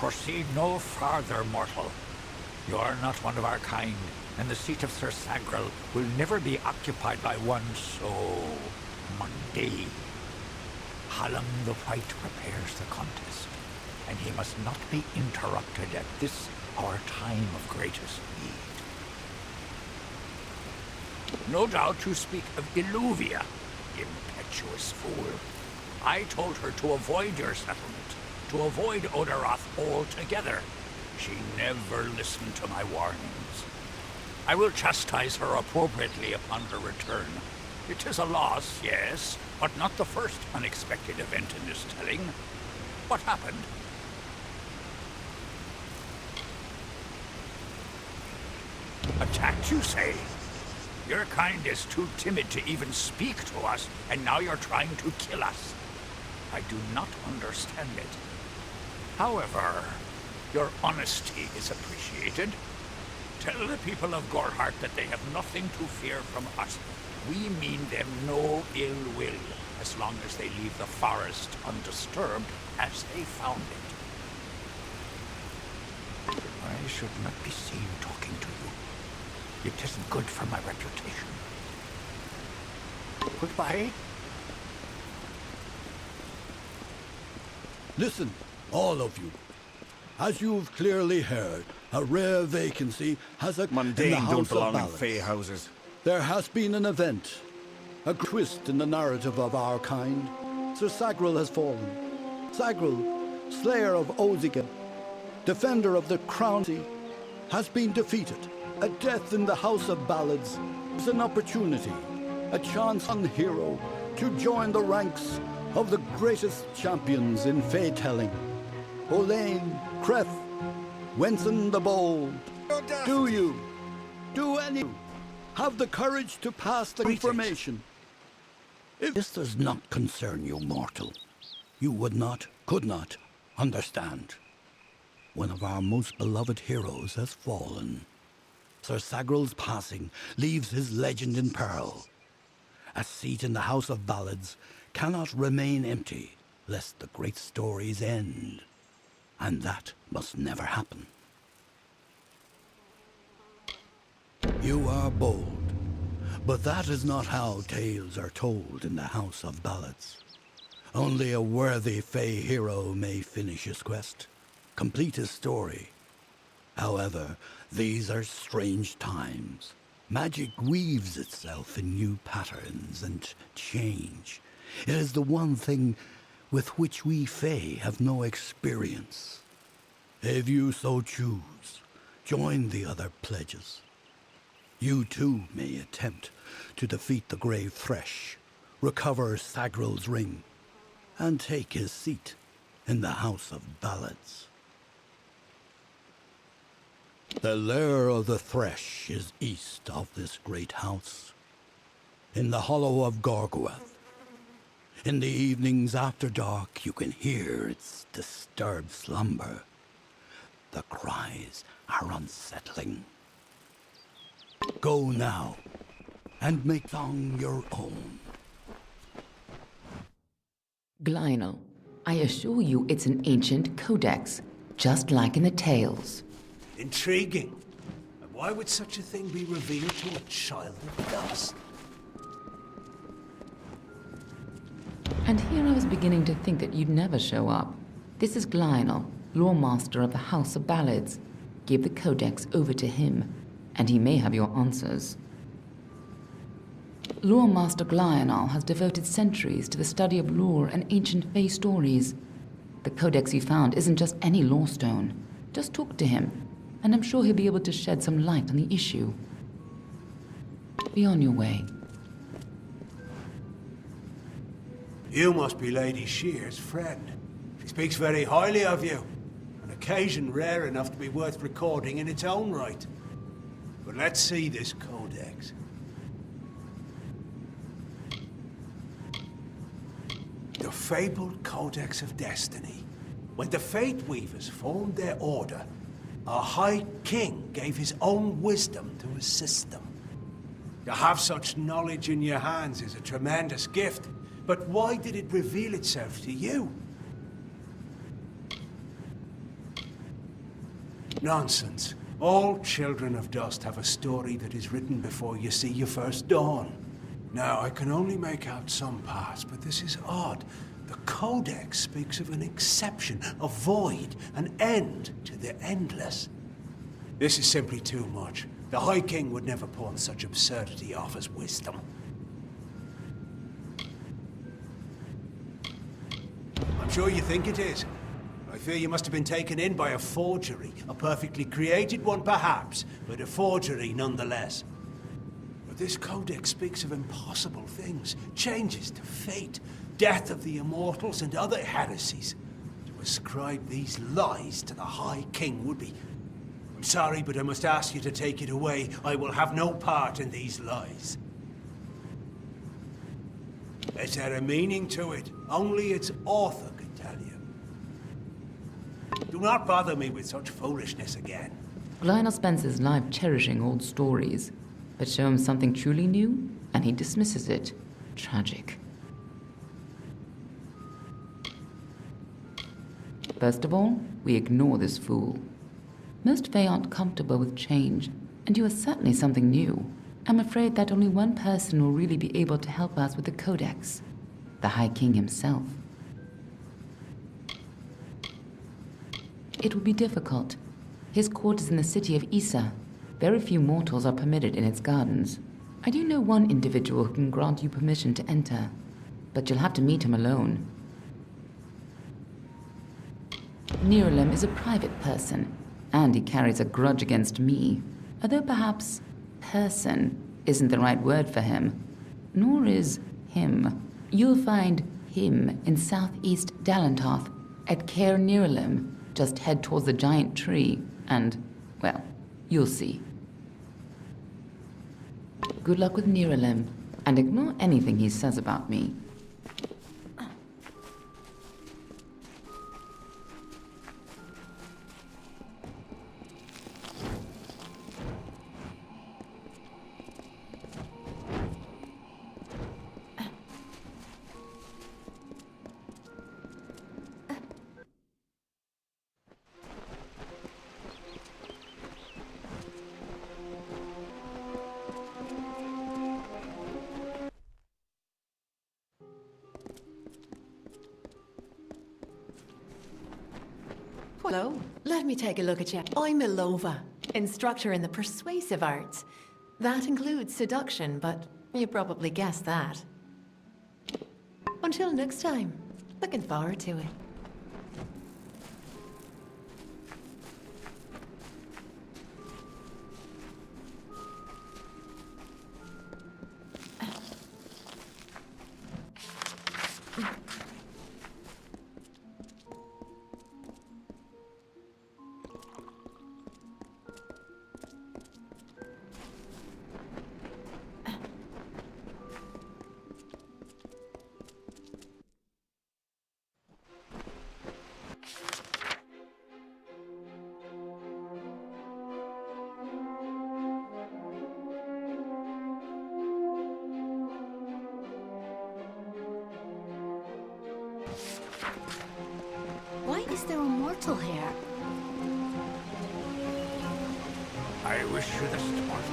Proceed no farther, mortal. You are not one of our kind, and the seat of Sir Sagrel will never be occupied by one so mundane. Hallam the White prepares the contest, and he must not be interrupted at this our time of greatest need. No doubt you speak of Illuvia, impetuous fool. I told her to avoid your settlement, to avoid Odaroth altogether. She never listened to my warnings. I will chastise her appropriately upon her return. It is a loss, yes, but not the first unexpected event in this telling. What happened? Attacked, you say? Your kind is too timid to even speak to us, and now you're trying to kill us. I do not understand it. However, your honesty is appreciated. Tell the people of Gorhart that they have nothing to fear from us. We mean them no ill will, as long as they leave the forest undisturbed as they found it. I should not be seen talking to you. It isn't good for my reputation. Goodbye. Listen, all of you. As you've clearly heard, a rare vacancy has occurred in the Mundane House don't belong of in Ballads. fey houses. There has been an event, a twist in the narrative of our kind. Sir Sagrel has fallen. Sagrel, slayer of Ozigan, defender of the crown, has been defeated. A death in the House of Ballads is an opportunity, a chance on hero to join the ranks of the greatest champions in fey-telling. Olaine, Creth, Wenson the Bold. Do any have the courage to pass the information? If this does not concern you, mortal, you would not, could not, understand. One of our most beloved heroes has fallen. Sir Sagrel's passing leaves his legend in peril. A seat in the House of Ballads cannot remain empty, lest the great stories end. And that must never happen. You are bold, but that is not how tales are told in the House of Ballads. Only a worthy fey hero may finish his quest, complete his story. However, these are strange times. Magic weaves itself in new patterns and change. It is the one thing with which we fey have no experience. If you so choose, join the other pledges. You too may attempt to defeat the Grave Thresh, recover Sagrel's ring, and take his seat in the House of Ballads. The lair of the Thresh is east of this great house, in the hollow of Gorgoeth. In the evenings after dark, you can hear its disturbed slumber. The cries are unsettling. Go now, and make song your own. Glynel, I assure you it's an ancient codex, just like in the tales. Intriguing. And why would such a thing be revealed to a child of dust? And here I was beginning to think that you'd never show up. This is Glynel, Lore Master of the House of Ballads. Give the codex over to him, and he may have your answers. Lore Master Glynel has devoted centuries to the study of lore and ancient fey stories. The codex you found isn't just any lore stone. Just talk to him, and I'm sure he'll be able to shed some light on the issue. Be on your way. You must be Lady Shear's friend. She speaks very highly of you. An occasion rare enough to be worth recording in its own right. But let's see this codex. The fabled Codex of Destiny. When the Fate Weavers formed their order, our High King gave his own wisdom to assist them. To have such knowledge in your hands is a tremendous gift, but why did it reveal itself to you? Nonsense. All children of dust have a story that is written before you see your first dawn. Now, I can only make out some parts, but this is odd. The Codex speaks of an exception, a void, an end to the endless. This is simply too much. The High King would never pawn such absurdity off as wisdom. I'm sure you think it is. I fear you must have been taken in by a forgery. A perfectly created one, perhaps, but a forgery nonetheless. But this codex speaks of impossible things, changes to fate, death of the immortals, and other heresies. To ascribe these lies to the High King would be... I'm sorry, but I must ask you to take it away. I will have no part in these lies. Is there a meaning to it? Only its author can tell you. Do not bother me with such foolishness again. Lionel spends his life cherishing old stories, but show him something truly new, and he dismisses it. Tragic. First of all, we ignore this fool. Most Fae aren't comfortable with change, and you are certainly something new. I'm afraid that only one person will really be able to help us with the Codex. The High King himself. It will be difficult. His court is in the city of Issa. Very few mortals are permitted in its gardens. I do know one individual who can grant you permission to enter, but you'll have to meet him alone. Nirelem is a private person, and he carries a grudge against me, although perhaps person isn't the right word for him, nor is him. You'll find him in southeast Dalantoth at Caer Nirelem. Just head towards the giant tree, and, well, you'll see. Good luck with Nirelem, and ignore anything he says about me. Hello, let me take a look at you. I'm Ilova, instructor in the persuasive arts. That includes seduction, but you probably guessed that. Until next time, looking forward to it. Why is there a mortal here? I wish you the start.